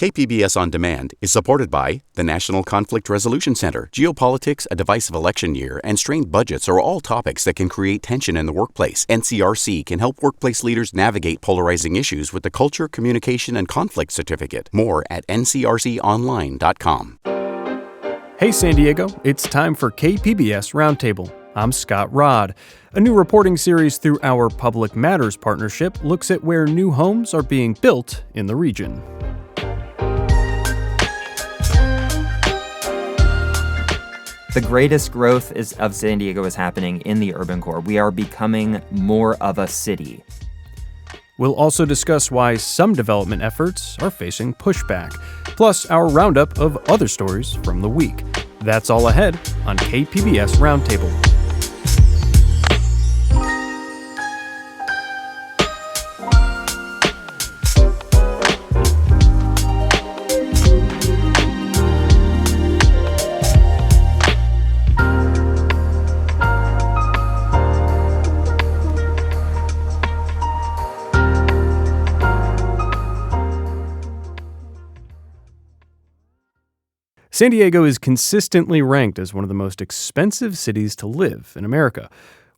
KPBS On Demand is supported by the National Conflict Resolution Center. Geopolitics, a divisive election year, and strained budgets are all topics that can create tension in the workplace. NCRC can help workplace leaders navigate polarizing issues with the Culture, Communication, and Conflict Certificate. More at ncrconline.com. Hey San Diego, it's time for KPBS Roundtable. I'm Scott Rodd. A new reporting series through our Public Matters partnership looks at where new homes are being built in the region. The greatest growth of San Diego is happening in the urban core. We are becoming more of a city. We'll also discuss why some development efforts are facing pushback, plus our roundup of other stories from the week. That's all ahead on KPBS Roundtable. San Diego is consistently ranked as one of the most expensive cities to live in America.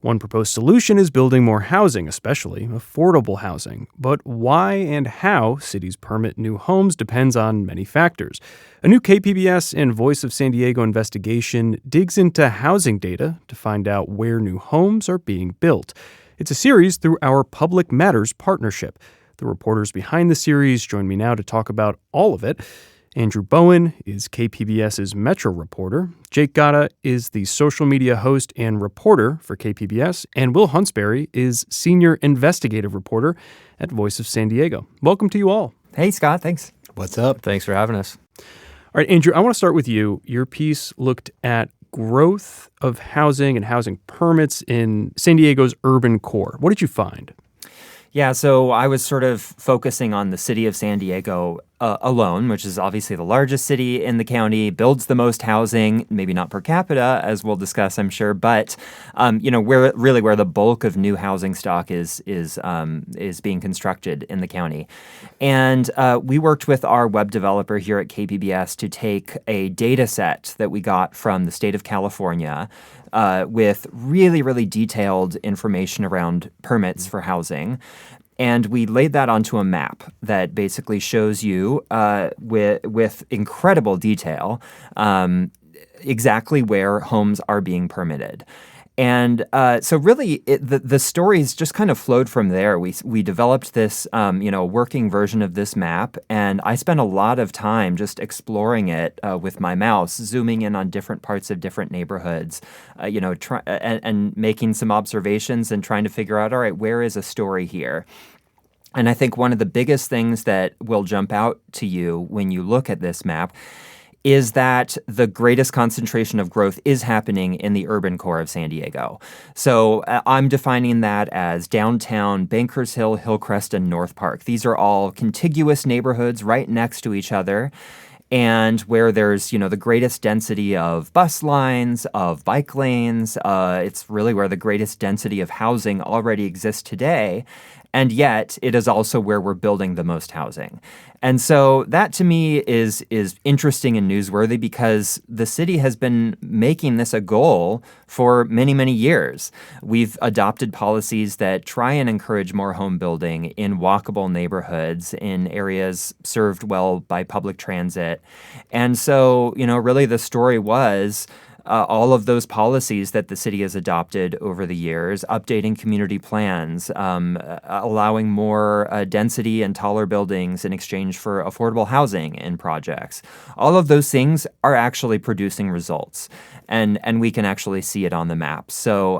One proposed solution is building more housing, especially affordable housing. But why and how cities permit new homes depends on many factors. A new KPBS and Voice of San Diego investigation digs into housing data to find out where new homes are being built. It's a series through our Public Matters partnership. The reporters behind the series join me now to talk about all of it. Andrew Bowen is KPBS's Metro reporter. Jake Gatta is the social media host and reporter for KPBS. And Will Huntsberry is senior investigative reporter at Voice of San Diego. Welcome to you all. Hey, Scott. Thanks. What's up? Thanks for having us. All right, Andrew, I want to start with you. Your piece looked at growth of housing and housing permits in San Diego's urban core. What did you find? Yeah, so I was sort of focusing on the city of San Diego alone, which is obviously the largest city in the county, builds the most housing, maybe not per capita, as we'll discuss, I'm sure, but where the bulk of new housing stock is being constructed in the county. And we worked with our web developer here at KPBS to take a data set that we got from the state of California with really, really detailed information around permits for housing. And we laid that onto a map that basically shows you with incredible detail exactly where homes are being permitted. And so really, the stories just kind of flowed from there. We developed this, working version of this map, and I spent a lot of time just exploring it with my mouse, zooming in on different parts of different neighborhoods, and making some observations and trying to figure out, all right, where is a story here? And I think one of the biggest things that will jump out to you when you look at this map is that the greatest concentration of growth is happening in the urban core of San Diego. So I'm defining that as downtown, Bankers Hill, Hillcrest, and North Park. These are all contiguous neighborhoods right next to each other, and where there's, the greatest density of bus lines, of bike lanes. It's really where the greatest density of housing already exists today. And yet, it is also where we're building the most housing. And so that, to me, is interesting and newsworthy because the city has been making this a goal for many, many years. We've adopted policies that try and encourage more home building in walkable neighborhoods, in areas served well by public transit. And so, really the story was all of those policies that the city has adopted over the years, updating community plans, allowing more density and taller buildings in exchange for affordable housing in projects. All of those things are actually producing results, and we can actually see it on the map. So,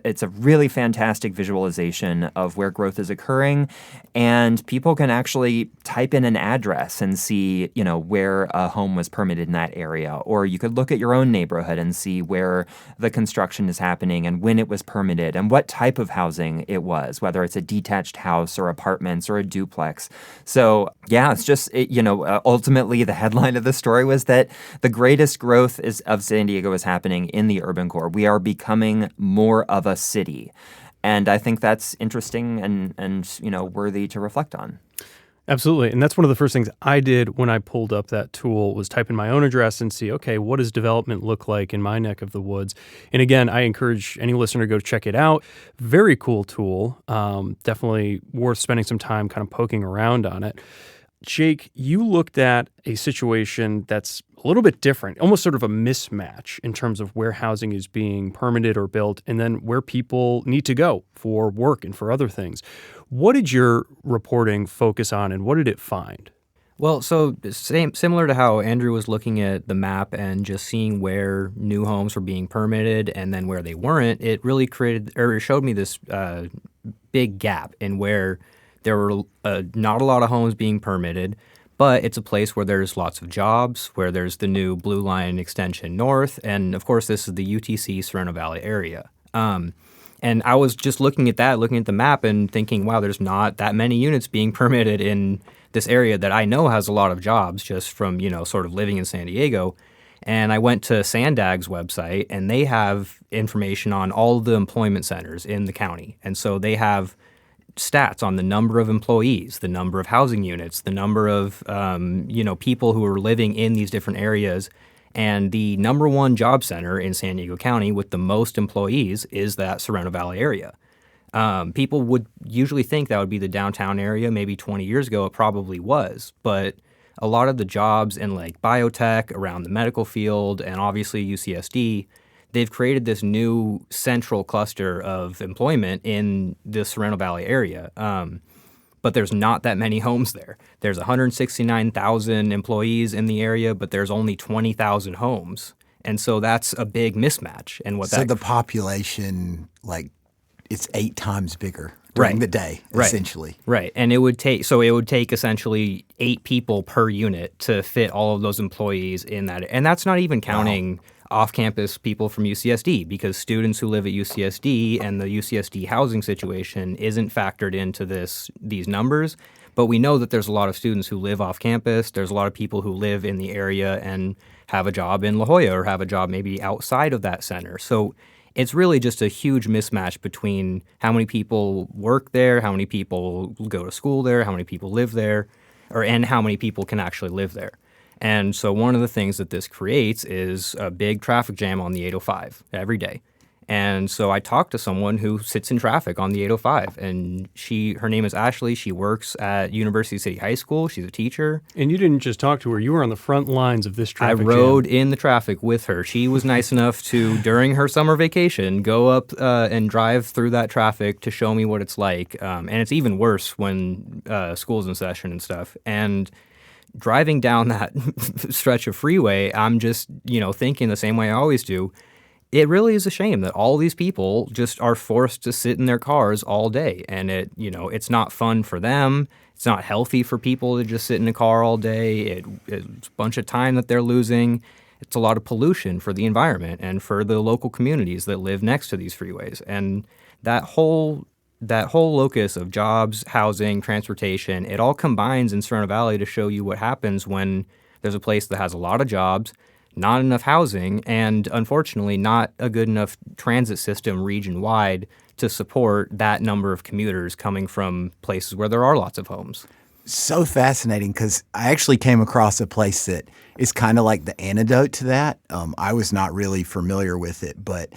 it's a really fantastic visualization of where growth is occurring, and people can actually type in an address and see, where a home was permitted in that area. Or you could look at your own neighborhood and see where the construction is happening and when it was permitted and what type of housing it was, whether it's a detached house or apartments or a duplex. So, yeah, it's just, ultimately the headline of the story was that the greatest growth of San Diego is happening in the urban core. We are becoming more of a city. And I think that's interesting and worthy to reflect on. Absolutely. And that's one of the first things I did when I pulled up that tool was type in my own address and see, okay, what does development look like in my neck of the woods? And again, I encourage any listener to go check it out. Very cool tool. Definitely worth spending some time kind of poking around on it. Jake, you looked at a situation that's a little bit different, almost sort of a mismatch in terms of where housing is being permitted or built and then where people need to go for work and for other things. What did your reporting focus on and what did it find? Well, so similar to how Andrew was looking at the map and just seeing where new homes were being permitted and then where they weren't, it really showed me this big gap in where there were not a lot of homes being permitted, but it's a place where there's lots of jobs, where there's the new Blue Line extension north, and of course this is the UTC Sereno Valley area. And I was just looking at the map and thinking, wow, there's not that many units being permitted in this area that I know has a lot of jobs just from, sort of living in San Diego. And I went to Sandag's website, and they have information on all of the employment centers in the county. And so they have stats on the number of employees, the number of housing units, the number of, people who are living in these different areas. And the number one job center in San Diego County with the most employees is that Sereno Valley area. People would usually think that would be the downtown area. Maybe 20 years ago, it probably was. But a lot of the jobs in like biotech, around the medical field, and obviously UCSD, they've created this new central cluster of employment in the Sereno Valley area. But there's not that many homes there. There's 169,000 employees in the area, but there's only 20,000 homes. And so that's a big mismatch. And So the population, it's 8 times bigger during the day, essentially. Right. And it would take essentially 8 people per unit to fit all of those employees in that. And that's not even counting off-campus people from UCSD, because students who live at UCSD and the UCSD housing situation isn't factored into these numbers. But we know that there's a lot of students who live off campus. There's a lot of people who live in the area and have a job in La Jolla or have a job maybe outside of that center. So it's really just a huge mismatch between how many people work there, how many people go to school there, how many people live there, and how many people can actually live there. And so one of the things that this creates is a big traffic jam on the 805 every day. And so I talked to someone who sits in traffic on the 805, and her name is Ashley. She works at University City High School. She's a teacher. And you didn't just talk to her. You were on the front lines of this traffic jam. I rode in the traffic with her. She was nice enough to, during her summer vacation, go up and drive through that traffic to show me what it's like. And it's even worse when school's in session and stuff. And driving down that stretch of freeway, I'm just, thinking the same way I always do. It really is a shame that all these people just are forced to sit in their cars all day. And it's not fun for them. It's not healthy for people to just sit in a car all day. It's a bunch of time that they're losing. It's a lot of pollution for the environment and for the local communities that live next to these freeways. And that whole locus of jobs, housing, transportation, it all combines in Sereno Valley to show you what happens when there's a place that has a lot of jobs, not enough housing, and unfortunately not a good enough transit system region-wide to support that number of commuters coming from places where there are lots of homes. So fascinating, because I actually came across a place that is kind of like the antidote to that. I was not really familiar with it, but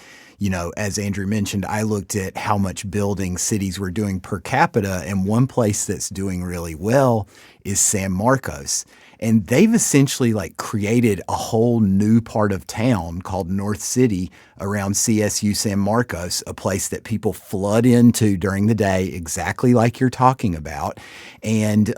as Andrew mentioned, I looked at how much building cities were doing per capita, and one place that's doing really well is San Marcos. And they've essentially created a whole new part of town called North City around CSU San Marcos, a place that people flood into during the day, exactly like you're talking about. And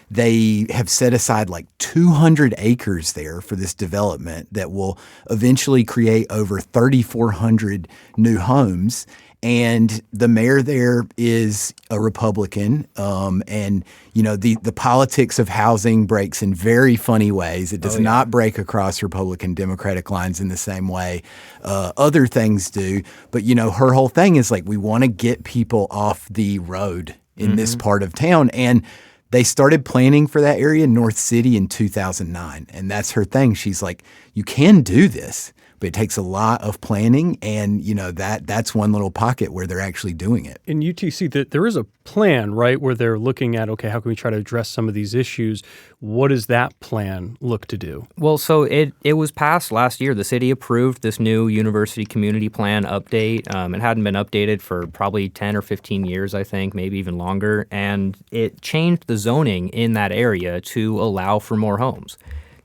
they have set aside 200 acres there for this development that will eventually create over 3,400 new homes. And the mayor there is a Republican, and the politics of housing breaks in very funny ways. It does not break across Republican Democratic lines in the same way other things do. But her whole thing is we want to get people off the road in this part of town, and they started planning for that area, North City, in 2009, and that's her thing. She's like, you can do this, but it takes a lot of planning, and that's one little pocket where they're actually doing it. In UTC, there is a plan, right, where they're looking at, okay, how can we try to address some of these issues? What does that plan look to do? Well, so it was passed last year. The city approved this new university community plan update. It hadn't been updated for probably 10 or 15 years, I think, maybe even longer. And it changed the zoning in that area to allow for more homes.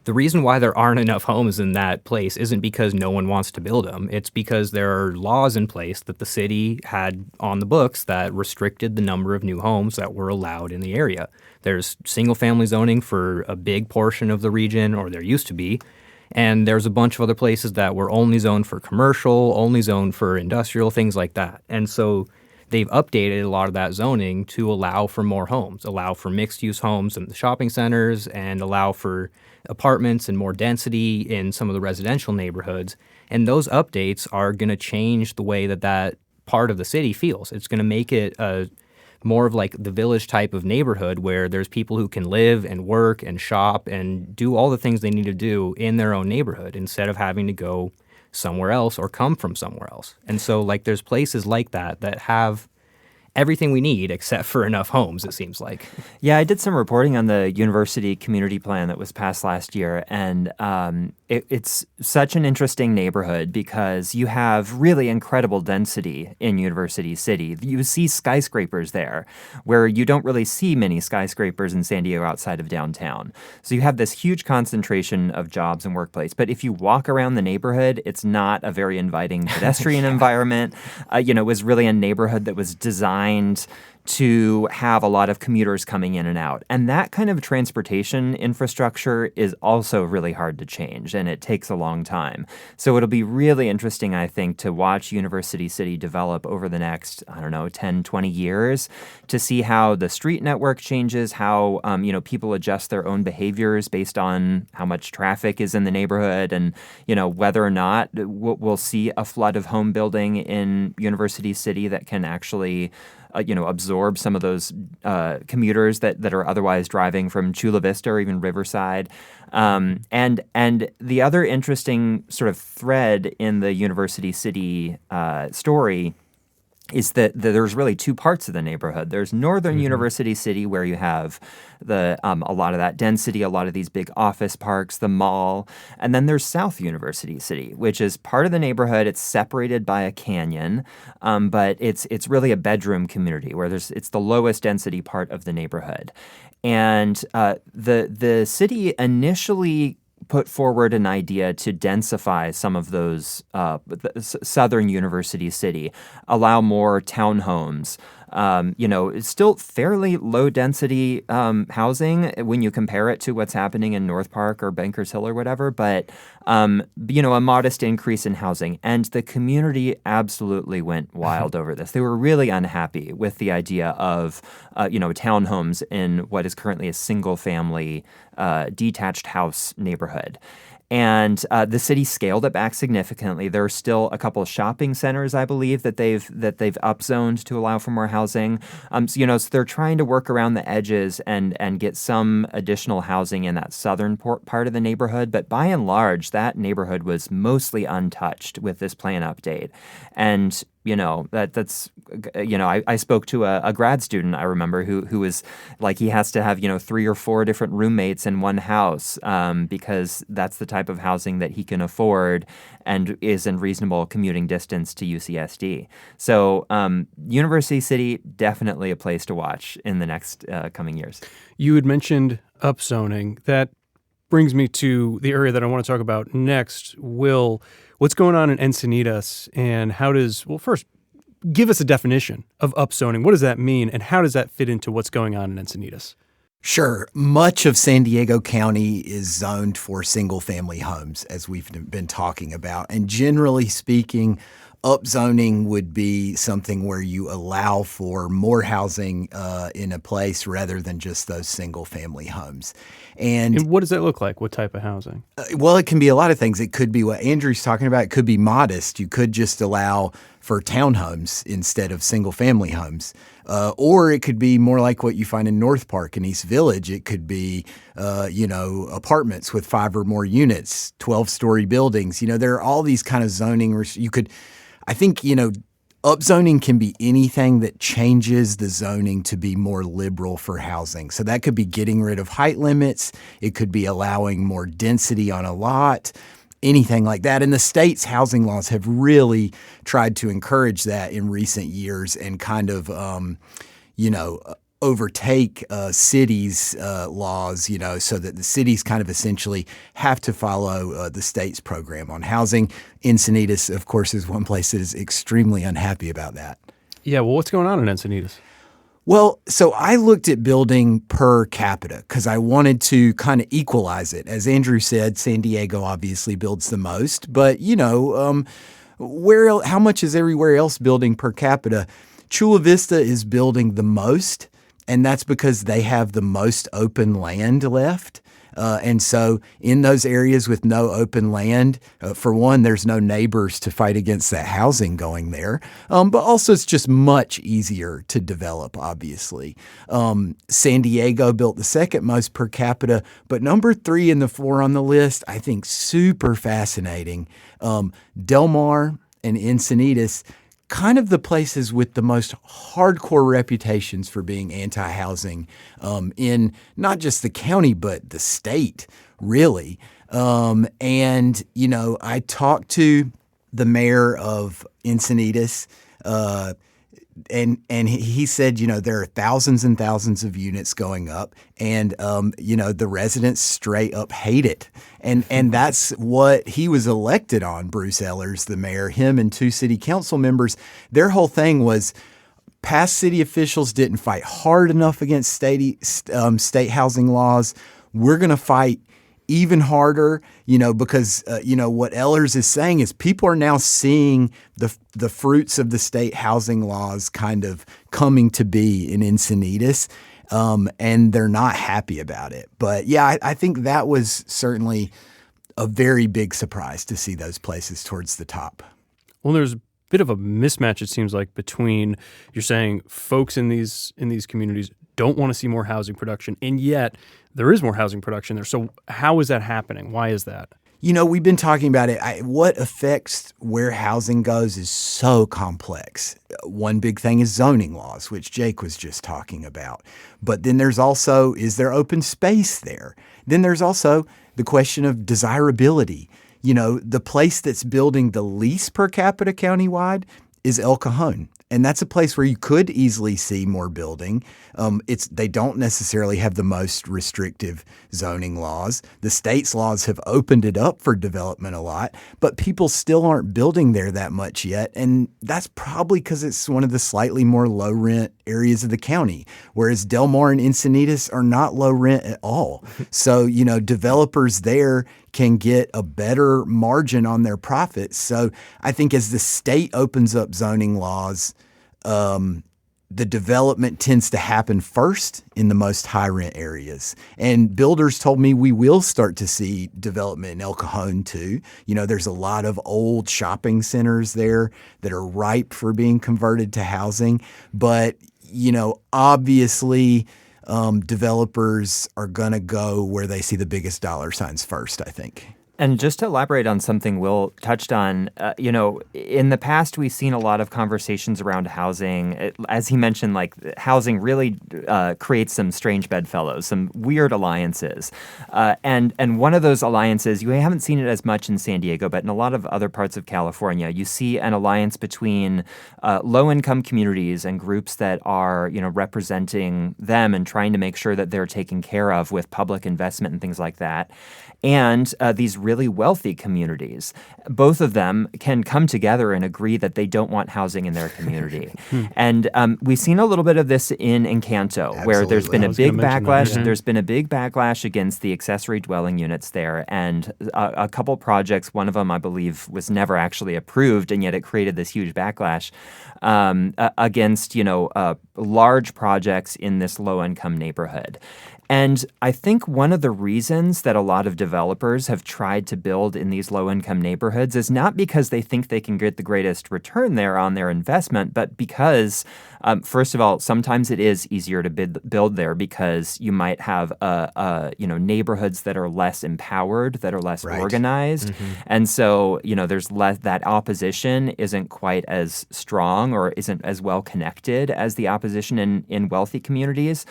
The reason why there aren't enough homes in that place isn't because no one wants to build them. It's because there are laws in place that the city had on the books that restricted the number of new homes that were allowed in the area. There's single-family zoning for a big portion of the region, or there used to be, and there's a bunch of other places that were only zoned for commercial, only zoned for industrial, things like that. And so they've updated a lot of that zoning to allow for more homes, allow for mixed-use homes in the shopping centers, and allow for apartments and more density in some of the residential neighborhoods. And those updates are going to change the way that part of the city feels. It's going to make it more of like the village type of neighborhood where there's people who can live and work and shop and do all the things they need to do in their own neighborhood instead of having to go somewhere else or come from somewhere else. And so there's places like that have everything we need except for enough homes, it seems like. Yeah, I did some reporting on the university community plan that was passed last year, and it's such an interesting neighborhood because you have really incredible density in University City. You see skyscrapers there where you don't really see many skyscrapers in San Diego outside of downtown. So you have this huge concentration of jobs and workplace. But if you walk around the neighborhood, it's not a very inviting pedestrian environment. It was really a neighborhood that was designed to have a lot of commuters coming in and out. And that kind of transportation infrastructure is also really hard to change, and it takes a long time. So it'll be really interesting, I think, to watch University City develop over the next, 10, 20 years to see how the street network changes, how, people adjust their own behaviors based on how much traffic is in the neighborhood, and, whether or not we'll see a flood of home building in University City that can actually absorb some of those commuters that are otherwise driving from Chula Vista or even Riverside. And the other interesting sort of thread in the University City story is that there's really two parts of the neighborhood. There's northern University City, where you have a lot of that density, a lot of these big office parks, the mall. And then there's South University City, which is part of the neighborhood. It's separated by a canyon, but it's really a bedroom community where it's the lowest density part of the neighborhood. And the city initially put forward an idea to densify some of those Southern University City, allow more townhomes. It's still fairly low density housing when you compare it to what's happening in North Park or Bankers Hill or whatever, but a modest increase in housing. And the community absolutely went wild over this. They were really unhappy with the idea of townhomes in what is currently a single family detached house neighborhood. And the city scaled it back significantly. There are still a couple of shopping centers, I believe, that they've upzoned to allow for more housing. So they're trying to work around the edges and get some additional housing in that southern part of the neighborhood. But by and large, that neighborhood was mostly untouched with this plan update. And I spoke to a grad student, I remember, who was like, he has to have, 3 or 4 different roommates in one house because that's the type of housing that he can afford and is in reasonable commuting distance to UCSD. So University City, definitely a place to watch in the next coming years. You had mentioned upzoning. That brings me to the area that I want to talk about next. Will, what's going on in Encinitas, and first, give us a definition of upzoning. What does that mean, and how does that fit into what's going on in Encinitas? Sure. Much of San Diego County is zoned for single-family homes, as we've been talking about. And generally speaking, upzoning would be something where you allow for more housing in a place rather than just those single-family homes. And what does that look like? What type of housing? Well, it can be a lot of things. It could be what Andrew's talking about. It could be modest. You could just allow for townhomes instead of single-family homes. Or it could be more like what you find in North Park and East Village. It could be, apartments with 5 or more units, 12-story buildings. There are all these kind of zoning. Upzoning can be anything that changes the zoning to be more liberal for housing. So that could be getting rid of height limits. It could be allowing more density on a lot, anything like that. And the state's housing laws have really tried to encourage that in recent years and kind of, overtake cities' laws, so that the cities kind of essentially have to follow the state's program on housing. Encinitas, of course, is one place that is extremely unhappy about that. Yeah, well, what's going on in Encinitas? Well, so I looked at building per capita because I wanted to kind of equalize it. As Andrew said, San Diego obviously builds the most, but how much is everywhere else building per capita? Chula Vista is building the most, and that's because they have the most open land left. And so in those areas with no open land, for one, there's no neighbors to fight against that housing going there. But also it's just much easier to develop, obviously. San Diego built the second most per capita, but number 3 and 4 on the list, I think super fascinating. Del Mar and Encinitas, kind of the places with the most hardcore reputations for being anti-housing in not just the county, but the state, really. I talked to the mayor of Encinitas, and he said, there are thousands and thousands of units going up, and the residents straight up hate it, and that's what he was elected on. Bruce Ehlers, the mayor, him and 2 city council members. Their whole thing was past city officials didn't fight hard enough against state housing laws. We're going to fight even harder, because, what Ehlers is saying is people are now seeing the fruits of the state housing laws kind of coming to be in Encinitas, and they're not happy about it. But yeah, I think that was certainly a very big surprise to see those places towards the top. Well, there's a bit of a mismatch, it seems like, between you're saying folks in these communities don't want to see more housing production, and yet there is more housing production there. So how is that happening? Why is that? We've been talking about it. What affects where housing goes is so complex. One big thing is zoning laws, which Jake was just talking about. But then there's also, is there open space there? Then there's also the question of desirability. The place that's building the least per capita countywide is El Cajon. And that's a place where you could easily see more building. They don't necessarily have the most restrictive zoning laws. The state's laws have opened it up for development a lot, but people still aren't building there that much yet. And that's probably because it's one of the slightly more low rent areas of the county, whereas Del Mar and Encinitas are not low rent at all. So, developers there can get a better margin on their profits. So I think as the state opens up zoning laws, the development tends to happen first in the most high rent areas. And builders told me we will start to see development in El Cajon too. There's a lot of old shopping centers there that are ripe for being converted to housing. But, obviously, developers are going to go where they see the biggest dollar signs first, I think. And just to elaborate on something Will touched on, in the past, we've seen a lot of conversations around housing. As he mentioned, housing really creates some strange bedfellows, some weird alliances. And one of those alliances, you haven't seen it as much in San Diego, but in a lot of other parts of California, you see an alliance between low-income communities and groups that are, representing them and trying to make sure that they're taken care of with public investment and things like that. And these really wealthy communities, both of them can come together and agree that they don't want housing in their community. And we've seen a little bit of this in Encanto, where there's been a big backlash. Yeah. There's been a big backlash against the accessory dwelling units there, and a couple projects. One of them, I believe, was never actually approved, and yet it created this huge backlash against large projects in this low-income neighborhood. And I think one of the reasons that a lot of developers have tried to build in these low-income neighborhoods is not because they think they can get the greatest return there on their investment, but because, first of all, sometimes it is easier to build there because you might have neighborhoods that are less empowered, that are less organized, and so there's less, that opposition isn't quite as strong or isn't as well connected as the opposition in wealthy communities.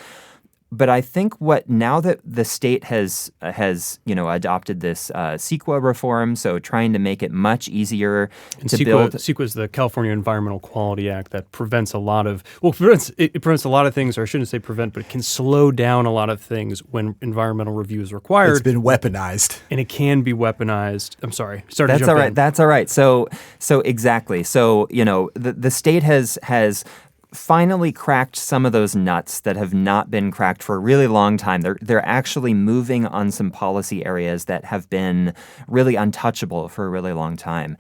But I think now that the state has adopted this CEQA reform, so trying to make it much easier to build. CEQA is the California Environmental Quality Act that prevents a lot of it prevents a lot of things, or I shouldn't say prevent, but it can slow down a lot of things when environmental review is required. It's been weaponized, and it can be weaponized. I'm sorry, That's all right. That's all right. So exactly. So the state has finally cracked some of those nuts that have not been cracked for a really long time. They're actually moving on some policy areas that have been really untouchable for a really long time.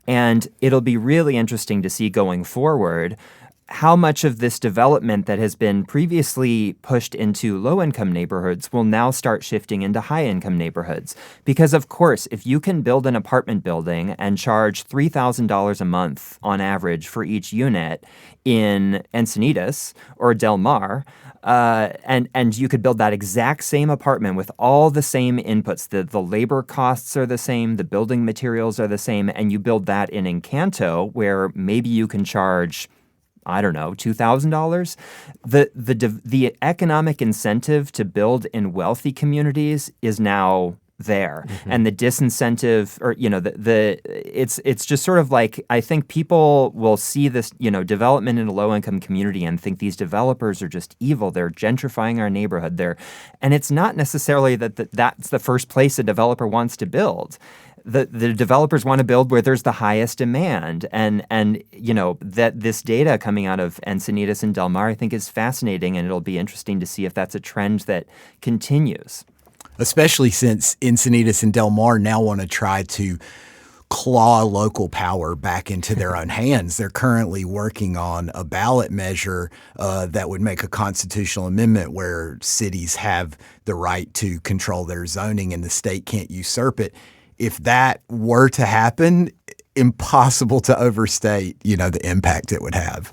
And it'll be really interesting to see going forward how much of this development that has been previously pushed into low-income neighborhoods will now start shifting into high-income neighborhoods. Because, of course, if you can build an apartment building and charge $3,000 a month on average for each unit in Encinitas or Del Mar, and you could build that exact same apartment with all the same inputs, the labor costs are the same, the building materials are the same, and you build that in Encanto where maybe you can charge, I don't know, $2,000. The economic incentive to build in wealthy communities is now there, and the disincentive, or it's just sort of like, I think people will see this development in a low income community and think these developers are just evil. They're gentrifying our neighborhood there, and it's not necessarily that's the first place a developer wants to build. The developers want to build where there's the highest demand, and that this data coming out of Encinitas and Del Mar I think is fascinating, and it'll be interesting to see if that's a trend that continues. Especially since Encinitas and Del Mar now want to try to claw local power back into their own hands. They're currently working on a ballot measure that would make a constitutional amendment where cities have the right to control their zoning and the state can't usurp it. If that were to happen, impossible to overstate, the impact it would have.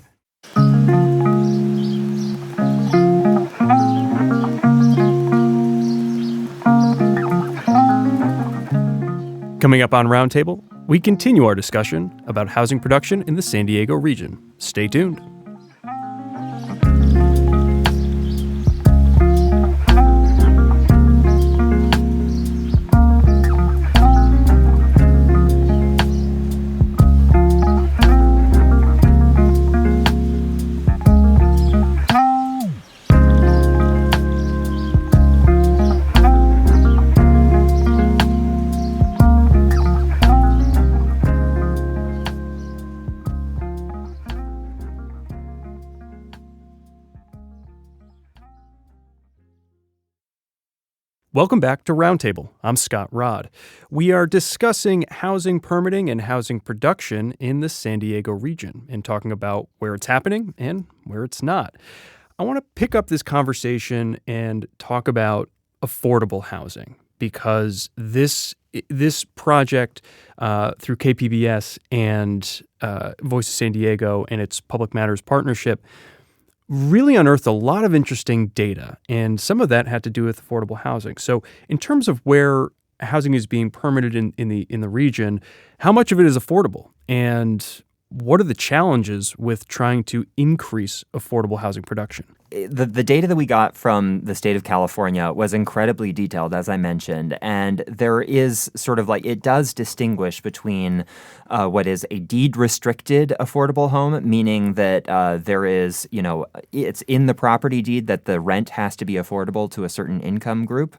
Coming up on Roundtable, we continue our discussion about housing production in the San Diego region. Stay tuned. Welcome back to Roundtable. I'm Scott Rodd. We are discussing housing permitting and housing production in the San Diego region and talking about where it's happening and where it's not. I want to pick up this conversation and talk about affordable housing because this project through KPBS and Voice of San Diego and its Public Matters partnership really unearthed a lot of interesting data, and some of that had to do with affordable housing. So in terms of where housing is being permitted in the region, how much of it is affordable? And what are the challenges with trying to increase affordable housing production? The data that we got from the state of California was incredibly detailed, as I mentioned, and there is sort of like, it does distinguish between what is a deed-restricted affordable home, meaning that there is, it's in the property deed that the rent has to be affordable to a certain income group.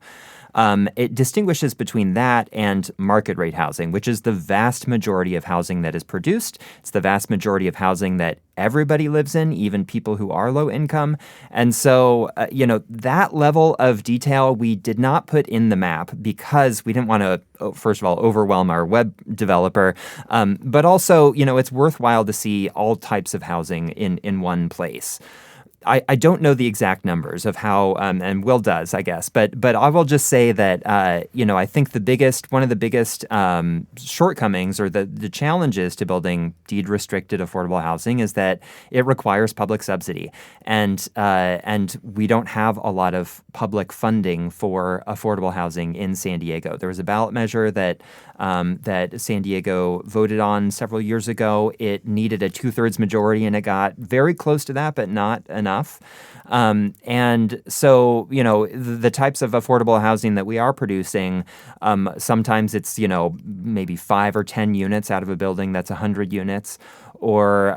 It distinguishes between that and market rate housing, which is the vast majority of housing that is produced. It's the vast majority of housing that everybody lives in, even people who are low income. And so, that level of detail we did not put in the map because we didn't want to, first of all, overwhelm our web developer. But also, it's worthwhile to see all types of housing in one place. I don't know the exact numbers of how, and Will does, I guess, but I will just say that I think one of the biggest shortcomings or the challenges to building deed restricted affordable housing is that it requires public subsidy, and we don't have a lot of public funding for affordable housing in San Diego. There was a ballot measure that San Diego voted on several years ago. It needed a 2/3 majority, and it got very close to that, but not enough. And so, the types of affordable housing that we are producing, sometimes it's, maybe 5 or 10 units out of a building that's 100 units, or,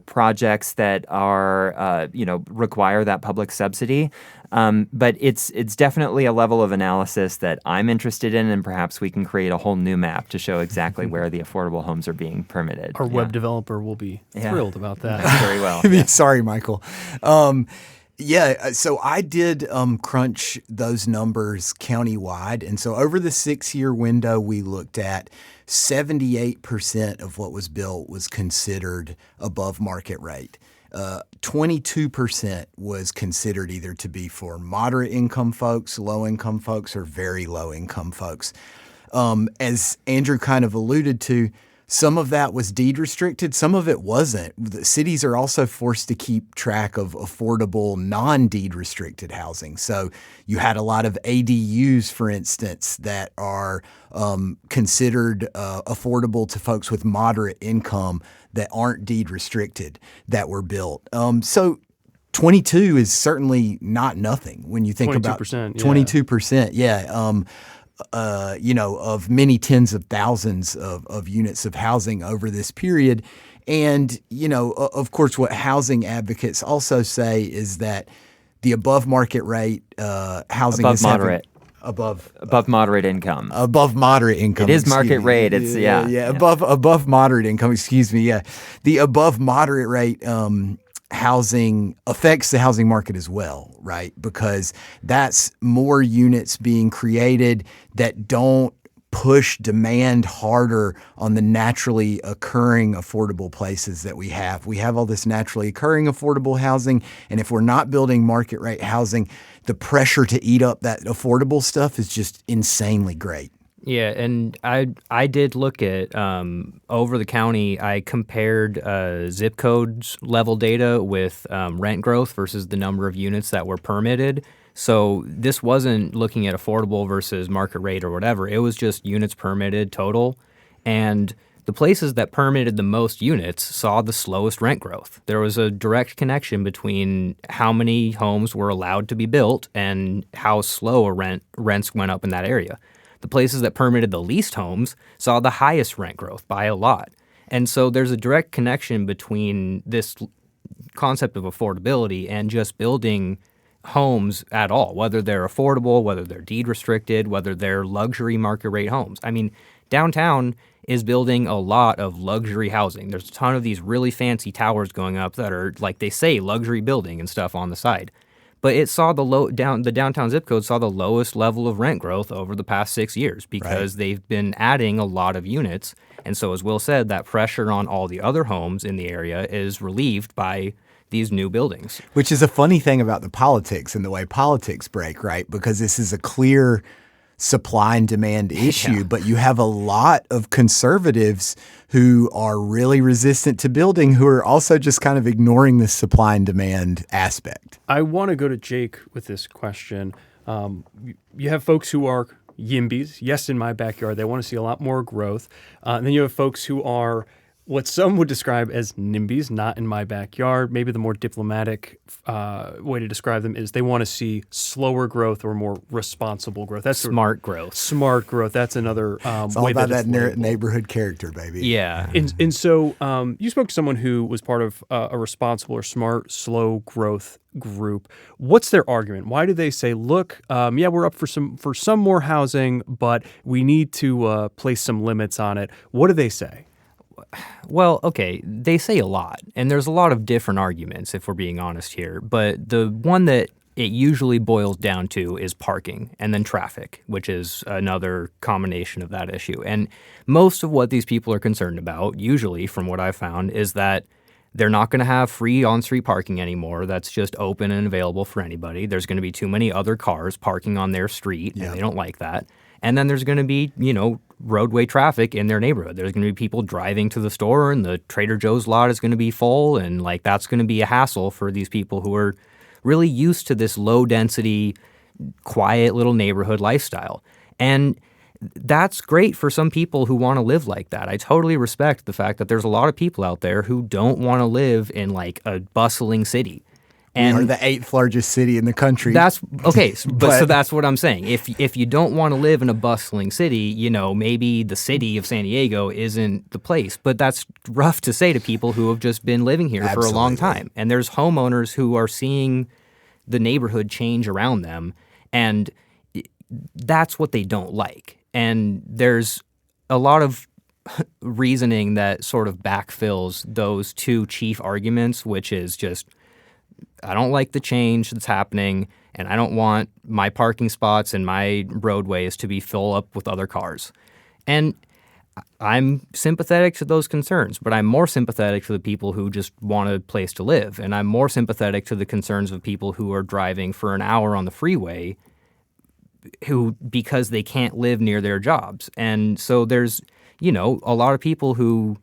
projects that are, require that public subsidy. But it's definitely a level of analysis that I'm interested in, and perhaps we can create a whole new map to show exactly where the affordable homes are being permitted. Our web developer will be thrilled about that. Very well. Sorry, Michael. So I did crunch those numbers countywide. And so over the 6-year window we looked at, 78% of what was built was considered above market rate. 22% was considered either to be for moderate income folks, low income folks, or very low income folks. As Andrew kind of alluded to, some of that was deed restricted, some of it wasn't. The cities are also forced to keep track of affordable non-deed restricted housing. So you had a lot of ADUs, for instance, that are considered affordable to folks with moderate income that aren't deed restricted that were built. So 22 is certainly not nothing when you think about 22%. Yeah. Of many tens of thousands of units of housing over this period. And, of course, what housing advocates also say is that the above market rate housing above is moderate. Above moderate income. Above moderate income. It is market rate. It's above moderate income. Excuse me. Yeah, the above moderate rate housing affects the housing market as well, right? Because that's more units being created that don't push demand harder on the naturally occurring affordable places that we have. We have all this naturally occurring affordable housing, and if we're not building market rate housing, the pressure to eat up that affordable stuff is just insanely great. Yeah, and I did look at over the county. I compared zip codes level data with rent growth versus the number of units that were permitted. So this wasn't looking at affordable versus market rate or whatever. It was just units permitted total. And the places that permitted the most units saw the slowest rent growth. There was a direct connection between how many homes were allowed to be built and how slow rents went up in that area. The places that permitted the least homes saw the highest rent growth by a lot. And so there's a direct connection between this concept of affordability and just building homes at all, whether they're affordable, whether they're deed restricted, whether they're luxury market rate homes. I mean, downtown is building a lot of luxury housing. There's a ton of these really fancy towers going up that are, like they say, luxury building and stuff on the side. But it saw the downtown zip code saw the lowest level of rent growth over the past 6 years because they've been adding a lot of units. And so, as Will said, that pressure on all the other homes in the area is relieved by these new buildings. Which is a funny thing about the politics and the way politics break, right? Because this is a clear supply and demand issue, but you have a lot of conservatives who are really resistant to building who are also just kind of ignoring this supply and demand aspect. I want to go to Jake with this question. You have folks who are YIMBYs, yes, in my backyard. They want to see a lot more growth. And then you have folks who are what some would describe as NIMBYs, not in my backyard. Maybe the more diplomatic way to describe them is they want to see slower growth or more responsible growth. That's smart growth. Smart growth. That's another it's all way about that neighborhood character, baby. Yeah. And so you spoke to someone who was part of a responsible or smart, slow growth group. What's their argument? Why do they say, look, we're up for some more housing, but we need to place some limits on it? What do they say? Well, okay, they say a lot, and there's a lot of different arguments, if we're being honest here. But the one that it usually boils down to is parking and then traffic, which is another combination of that issue. And most of what these people are concerned about, usually from what I've found, is that They're not going to have free on-street parking anymore. That's just open and available for anybody. There's going to be too many other cars parking on their street, and they don't like that. And then there's going to be, roadway traffic in their neighborhood. There's going to be people driving to the store, and the Trader Joe's lot is going to be full, and that's going to be a hassle for these people who are really used to this low-density, quiet little neighborhood lifestyle. And that's great for some people who want to live like that. I totally respect the fact that there's a lot of people out there who don't want to live in a bustling city. And we are the 8th largest city in the country. That's okay, but so that's what I'm saying. If you don't want to live in a bustling city, maybe the city of San Diego isn't the place. But that's rough to say to people who have just been living here for a long time. And there's homeowners who are seeing the neighborhood change around them, and that's what they don't like. And there's a lot of reasoning that sort of backfills those two chief arguments, which is just, I don't like the change that's happening, and I don't want my parking spots and my roadways to be full up with other cars. And I'm sympathetic to those concerns, but I'm more sympathetic to the people who just want a place to live. And I'm more sympathetic to the concerns of people who are driving for an hour on the freeway because they can't live near their jobs. And so there's, a lot of people who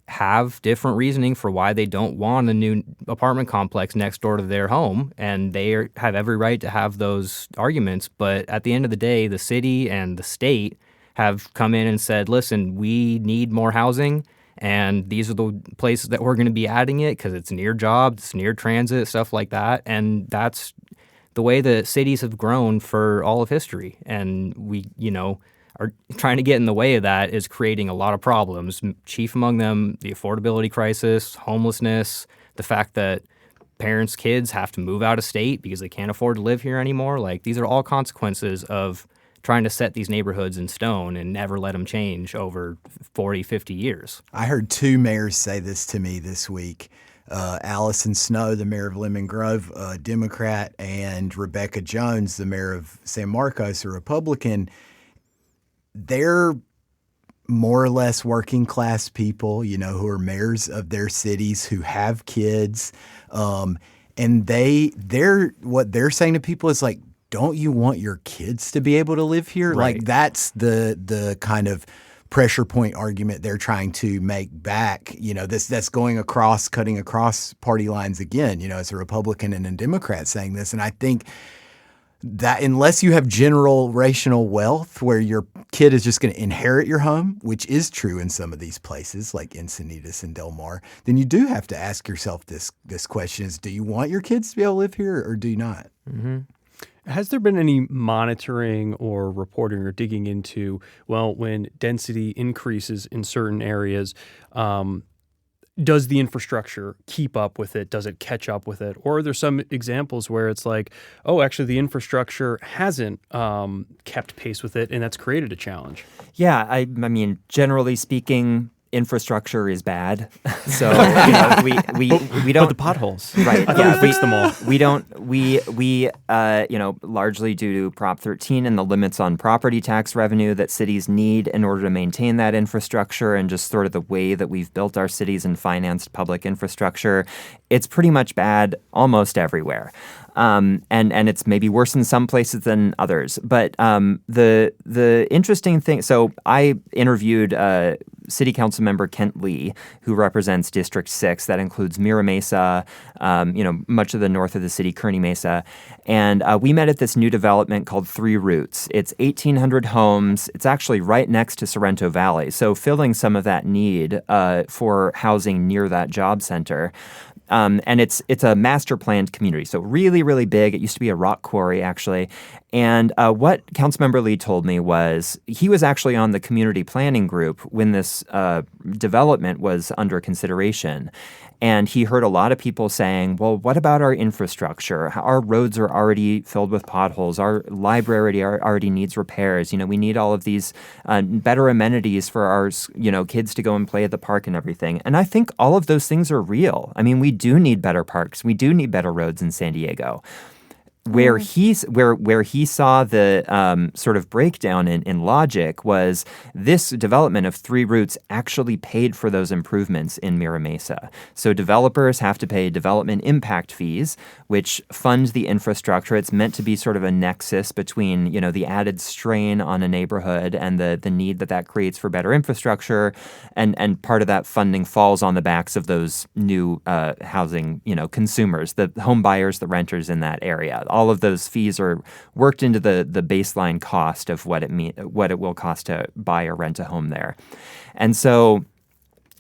have different reasoning for why they don't want a new apartment complex next door to their home, and they have every right to have those arguments. But at the end of the day, the city and the state have come in and said, listen, we need more housing, and these are the places that we're going to be adding it because it's near jobs, it's near transit, stuff like that. And that's the way that cities have grown for all of history. And we, are trying to get in the way of that is creating a lot of problems. Chief among them, the affordability crisis, homelessness, the fact that parents' kids have to move out of state because they can't afford to live here anymore. These are all consequences of trying to set these neighborhoods in stone and never let them change over 40, 50 years. I heard 2 mayors say this to me this week. Allison Snow, the mayor of Lemon Grove, a Democrat, and Rebecca Jones, the mayor of San Marcos, a Republican. They're more or less working class people, who are mayors of their cities, who have kids. And they're what they're saying to people is don't you want your kids to be able to live here? Right. That's the kind of pressure point argument they're trying to make back. That's cutting across party lines again. It's a Republican and a Democrat saying this. And I think that unless you have generational wealth where your kid is just going to inherit your home, which is true in some of these places like Encinitas and Del Mar, then you do have to ask yourself this question is, do you want your kids to be able to live here or do you not? Mm-hmm. Has there been any monitoring or reporting or digging into, when density increases in certain areas, does the infrastructure keep up with it? Does it catch up with it? Or are there some examples where it's actually the infrastructure hasn't kept pace with it, and that's created a challenge? Yeah, I mean, generally speaking, infrastructure is bad. So we don't. But the potholes, right? I thought we fixed them all. We don't. We largely due to Prop 13 and the limits on property tax revenue that cities need in order to maintain that infrastructure, and just sort of the way that we've built our cities and financed public infrastructure, it's pretty much bad almost everywhere. And it's maybe worse in some places than others. But the interesting thing, so I interviewed City Council member Kent Lee, who represents District 6. That includes Mira Mesa, much of the north of the city, Kearny Mesa. And we met at this new development called 3 Roots. It's 1,800 homes. It's actually right next to Sorrento Valley, so filling some of that need for housing near that job center. And it's a master planned community, so really, really big. It used to be a rock quarry, actually. And what Councilmember Lee told me was he was actually on the community planning group when this development was under consideration. And he heard a lot of people saying, well, what about our infrastructure? Our roads are already filled with potholes. Our library already needs repairs. We need all of these better amenities for our kids to go and play at the park and everything. And I think all of those things are real. I mean, we do need better parks. We do need better roads in San Diego. where he saw the sort of breakdown in logic was this development of Three Roots actually paid for those improvements in Mira Mesa. So developers have to pay development impact fees, which fund the infrastructure. It's meant to be sort of a nexus between, the added strain on a neighborhood and the need that creates for better infrastructure, and part of that funding falls on the backs of those new housing, consumers, the home buyers, the renters in that area. All of those fees are worked into the baseline cost of what it will cost to buy or rent a home there. And so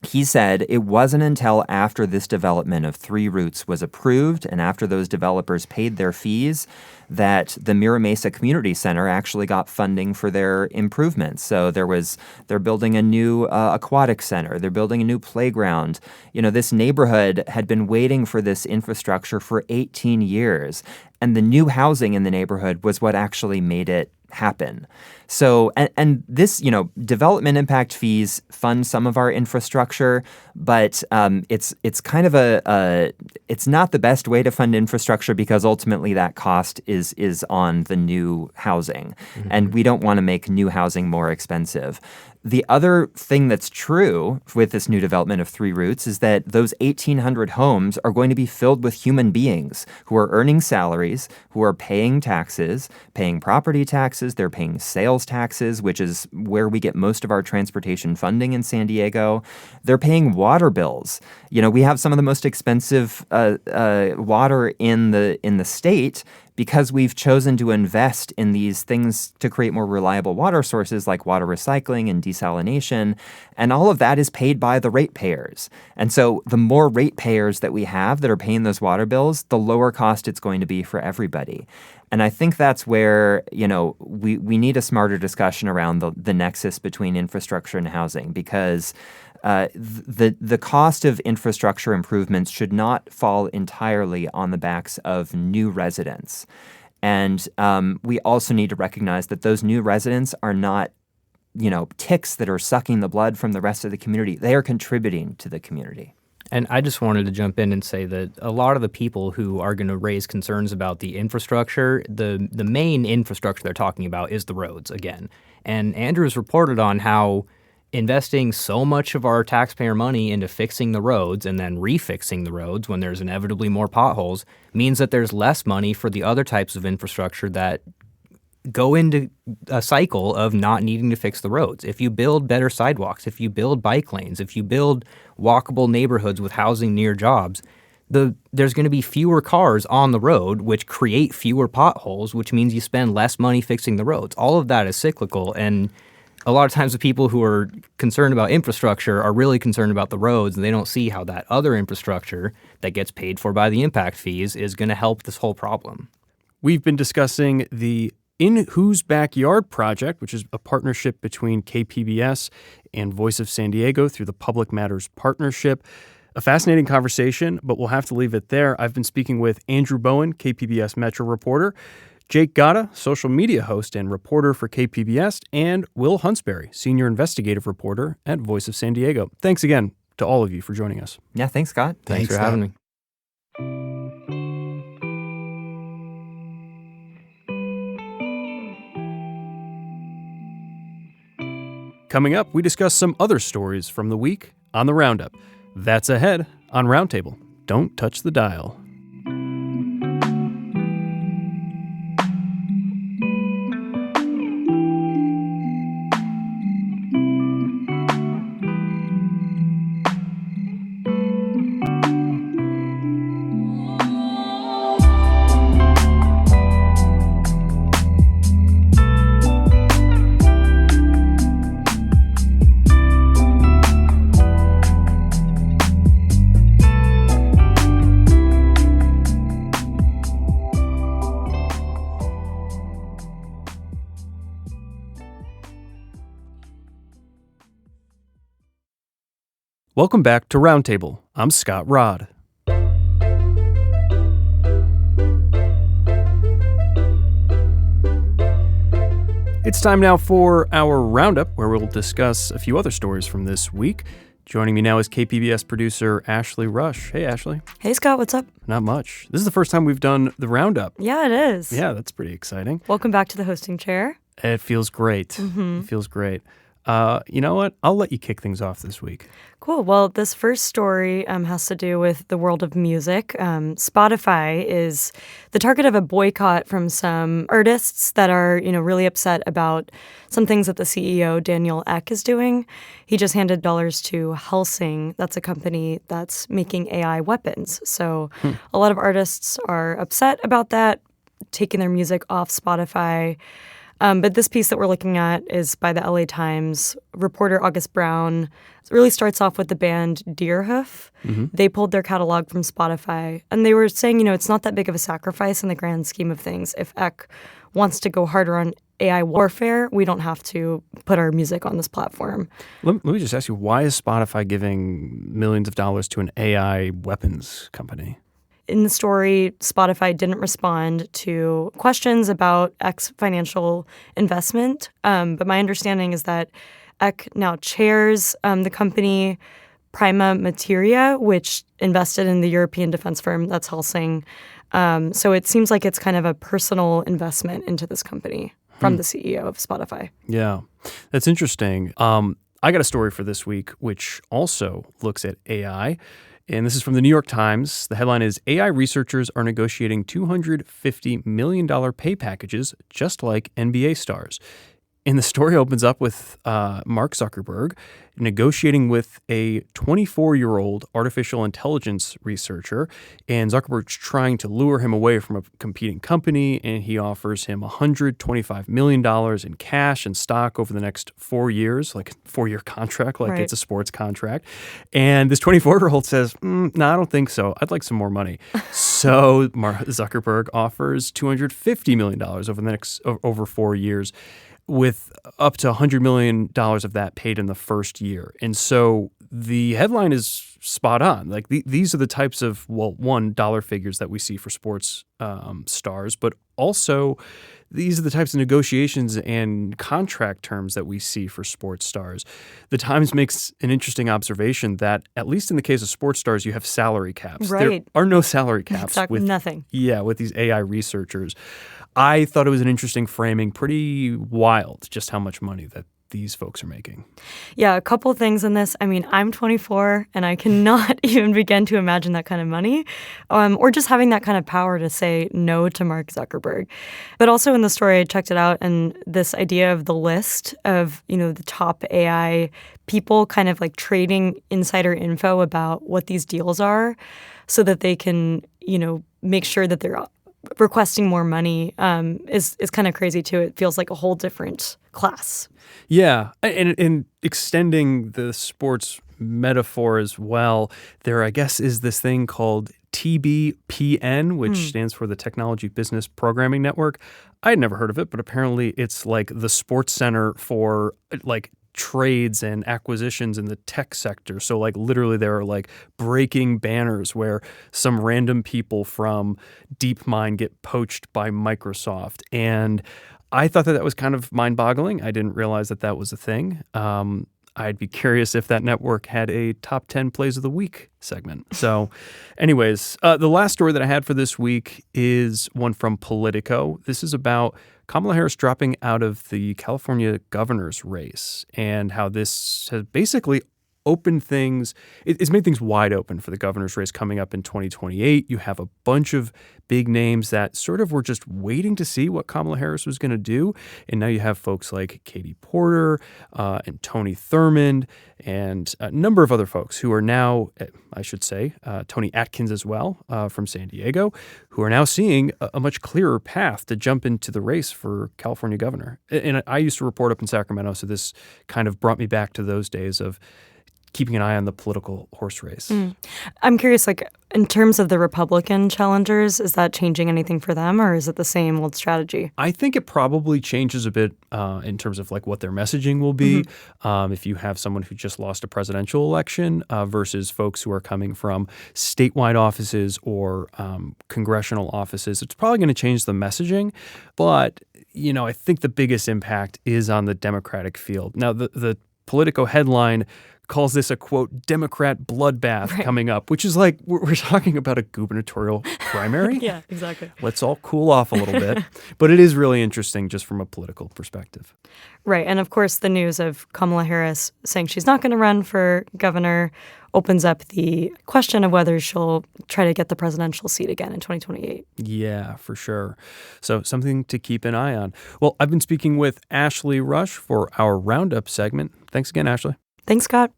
he said it wasn't until after this development of Three Roots was approved and after those developers paid their fees that the Mira Mesa Community Center actually got funding for their improvements. So they're building a new aquatic center. They're building a new playground. This neighborhood had been waiting for this infrastructure for 18 years. And the new housing in the neighborhood was what actually made it happen. So, and this, development impact fees fund some of our infrastructure, but it's kind of it's not the best way to fund infrastructure because ultimately that cost is on the new housing, and we don't want to make new housing more expensive. The other thing that's true with this new development of Three Roots is that those 1,800 homes are going to be filled with human beings who are earning salaries, who are paying taxes, paying property taxes, they're paying sales taxes, which is where we get most of our transportation funding in San Diego. They're paying water bills. We have some of the most expensive water in the state, because we've chosen to invest in these things to create more reliable water sources like water recycling and desalination, and all of that is paid by the ratepayers. And so the more ratepayers that we have that are paying those water bills, the lower cost it's going to be for everybody. And I think that's where, we need a smarter discussion around the nexus between infrastructure and housing, because the cost of infrastructure improvements should not fall entirely on the backs of new residents. And we also need to recognize that those new residents are not, ticks that are sucking the blood from the rest of the community. They are contributing to the community. And I just wanted to jump in and say that a lot of the people who are going to raise concerns about the infrastructure, the main infrastructure they're talking about is the roads again. And Andrew's reported on how investing so much of our taxpayer money into fixing the roads and then refixing the roads when there's inevitably more potholes means that there's less money for the other types of infrastructure that go into a cycle of not needing to fix the roads. If you build better sidewalks, if you build bike lanes, if you build walkable neighborhoods with housing near jobs, there's going to be fewer cars on the road, which create fewer potholes, which means you spend less money fixing the roads. All of that is cyclical, and a lot of times the people who are concerned about infrastructure are really concerned about the roads, and they don't see how that other infrastructure that gets paid for by the impact fees is going to help this whole problem. We've been discussing the In Whose Backyard project, which is a partnership between KPBS and Voice of San Diego through the Public Matters Partnership. A fascinating conversation, but we'll have to leave it there. I've been speaking with Andrew Bowen, KPBS Metro reporter, Jake Gatta, social media host and reporter for KPBS, and Will Huntsberry, senior investigative reporter at Voice of San Diego. Thanks again to all of you for joining us. Yeah, thanks, Scott. Thanks for having me. Coming up, we discuss some other stories from the week on the Roundup. That's ahead on Roundtable. Don't touch the dial. Welcome back to Roundtable. I'm Scott Rodd. It's time now for our Roundup, where we'll discuss a few other stories from this week. Joining me now is KPBS producer Ashley Rush. Hey, Ashley. Hey, Scott, what's up? Not much. This is the first time we've done the roundup. Yeah, it is. Yeah, that's pretty exciting. Welcome back to the hosting chair. It feels great. It feels great. You know what? I'll let you kick things off this week. Cool. Well, this first story has to do with the world of music. Spotify is the target of a boycott from some artists that are, really upset about some things that the CEO, Daniel Ek, is doing. He just handed dollars to Helsing. That's a company that's making AI weapons. So a lot of artists are upset about that, taking their music off Spotify. But this piece that we're looking at is by the LA Times. Reporter August Brown. It really starts off with the band Deerhoof. They pulled their catalog from Spotify, and they were saying, it's not that big of a sacrifice in the grand scheme of things. If Ek wants to go harder on AI warfare, we don't have to put our music on this platform. Let me just ask you, why is Spotify giving millions of dollars to an AI weapons company? In the story, Spotify didn't respond to questions about Ek's financial investment. But my understanding is that Ek now chairs the company Prima Materia, which invested in the European defense firm that's Helsing. So it seems like it's kind of a personal investment into this company from the CEO of Spotify. Yeah, that's interesting. I got a story for this week, which also looks at AI. And this is from the New York Times. The headline is, AI researchers are negotiating $250 million pay packages just like NBA stars. And the story opens up with Mark Zuckerberg negotiating with a 24-year-old artificial intelligence researcher. And Zuckerberg's trying to lure him away from a competing company, and he offers him $125 million in cash and stock over the next 4 years, like a 4-year contract, like It's a sports contract. And this 24-year-old says, no, I don't think so. I'd like some more money. So Mark Zuckerberg offers $250 million over 4 years, with up to $100 million of that paid in the first year. And so the headline is spot on. Like these are the types of, dollar figures that we see for sports stars, but also these are the types of negotiations and contract terms that we see for sports stars. The Times makes an interesting observation that, at least in the case of sports stars, you have salary caps. Right. There are no salary caps. Exactly, nothing. Yeah, with these AI researchers. I thought it was an interesting framing, pretty wild, just how much money that these folks are making. Yeah, a couple things in this. I mean, I'm 24, and I cannot even begin to imagine that kind of money, or just having that kind of power to say no to Mark Zuckerberg. But also in the story, I checked it out, and this idea of the list of, the top AI people kind of like trading insider info about what these deals are so that they can, make sure that they're requesting more money is kind of crazy too. It feels like a whole different class. Yeah, and extending the sports metaphor as well, there I guess is this thing called TBPN, which stands for the Technology Business Programming Network. I had never heard of it, but apparently it's like the sports center for like trades and acquisitions in the tech sector. So like literally there are like breaking banners where some random people from DeepMind get poached by Microsoft. And I thought that was kind of mind-boggling. I didn't realize that was a thing. I'd be curious if that network had a top 10 plays of the week segment. So anyways, the last story that I had for this week is one from Politico. This is about Kamala Harris dropping out of the California governor's race and how this has basically opened things. It's made things wide open for the governor's race coming up in 2028. You have a bunch of big names that sort of were just waiting to see what Kamala Harris was going to do. And now you have folks like Katie Porter and Tony Thurmond and a number of other folks who are now, I should say, Tony Atkins as well from San Diego, who are now seeing a much clearer path to jump into the race for California governor. And I used to report up in Sacramento, so this kind of brought me back to those days of keeping an eye on the political horse race. I'm curious, like, in terms of the Republican challengers, is that changing anything for them, or is it the same old strategy? I think it probably changes a bit in terms of like what their messaging will be. If you have someone who just lost a presidential election versus folks who are coming from statewide offices or congressional offices, it's probably going to change the messaging. But, you know, I think the biggest impact is on the Democratic field. Now, the Politico headline calls this a, quote, Democrat bloodbath coming up, which is like we're talking about a gubernatorial primary. Yeah, exactly. Let's all cool off a little bit. But it is really interesting just from a political perspective. Right. And of course, the news of Kamala Harris saying she's not going to run for governor opens up the question of whether she'll try to get the presidential seat again in 2028. Yeah, for sure. So something to keep an eye on. Well, I've been speaking with Ashley Rush for our Roundup segment. Thanks again, Ashley. Thanks, Scott.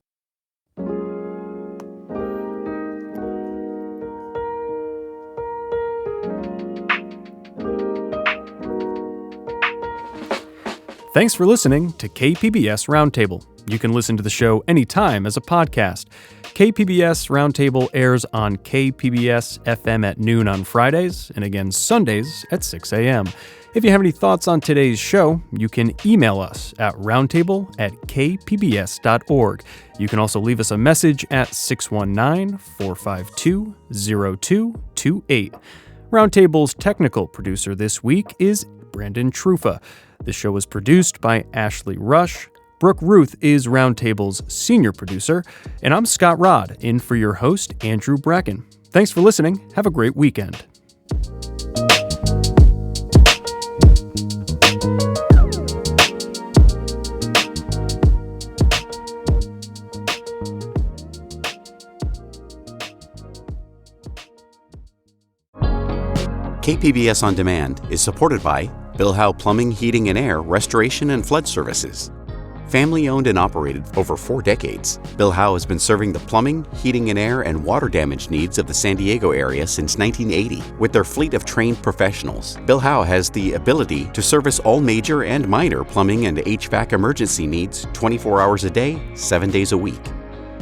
Thanks for listening to KPBS Roundtable. You can listen to the show anytime as a podcast. KPBS Roundtable airs on KPBS FM at noon on Fridays and again Sundays at 6 a.m. If you have any thoughts on today's show, you can email us at roundtable@kpbs.org. You can also leave us a message at 619-452-0228. Roundtable's technical producer this week is Brandon Trufa. This show was produced by Ashley Rush. Brooke Ruth is Roundtable's senior producer, and I'm Scott Rod, in for your host, Andrew Bracken. Thanks for listening. Have a great weekend. KPBS On Demand is supported by Bill Howe Plumbing, Heating and Air, Restoration and Flood Services. Family owned and operated for over 4 decades, Bill Howe has been serving the plumbing, heating and air, and water damage needs of the San Diego area since 1980. With their fleet of trained professionals, Bill Howe has the ability to service all major and minor plumbing and HVAC emergency needs 24 hours a day, 7 days a week.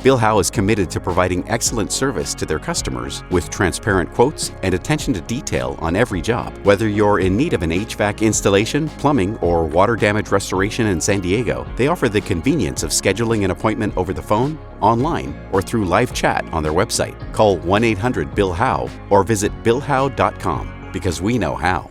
Bill Howe is committed to providing excellent service to their customers with transparent quotes and attention to detail on every job. Whether you're in need of an HVAC installation, plumbing, or water damage restoration in San Diego, they offer the convenience of scheduling an appointment over the phone, online, or through live chat on their website. Call 1-800-BILL-HOWE or visit billhowe.com because we know how.